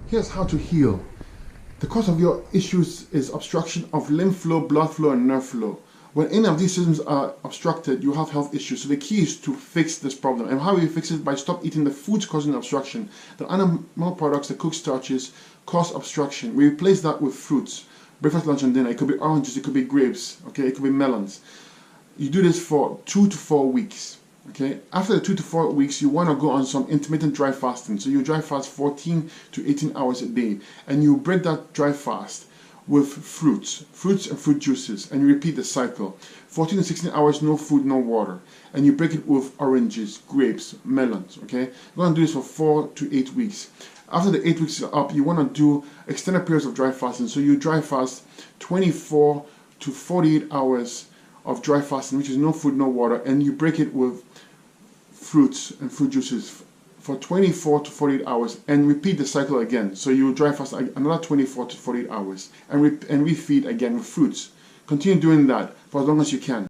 Here's how to heal. The cause of your issues is obstruction of lymph flow, blood flow, and nerve flow. When any of these systems are obstructed, you have health issues. So the key is to fix this problem. And how we fix it? By stop eating the foods causing obstruction. The animal products, the cooked starches, cause obstruction. We replace that with fruits. Breakfast, lunch, and dinner. It could be oranges, it could be grapes, okay, it could be melons. You do this for 2 to 4 weeks. Okay, after the 2 to 4 weeks, you want to go on some intermittent dry fasting. So you dry fast 14 to 18 hours a day, and you break that dry fast with fruits and fruit juices, and you repeat the cycle. 14 to 16 hours, no food, no water, and you break it with oranges, grapes, melons. Okay, you're going to do this for 4 to 8 weeks. After the 8 weeks is up, you want to do extended periods of dry fasting. So you dry fast 24 to 48 hours of dry fasting, which is no food, no water, and you break it with fruits and fruit juices for 24 to 48 hours, and repeat the cycle again. So you dry fast another 24 to 48 hours and refeed again with fruits. Continue doing that for as long as you can.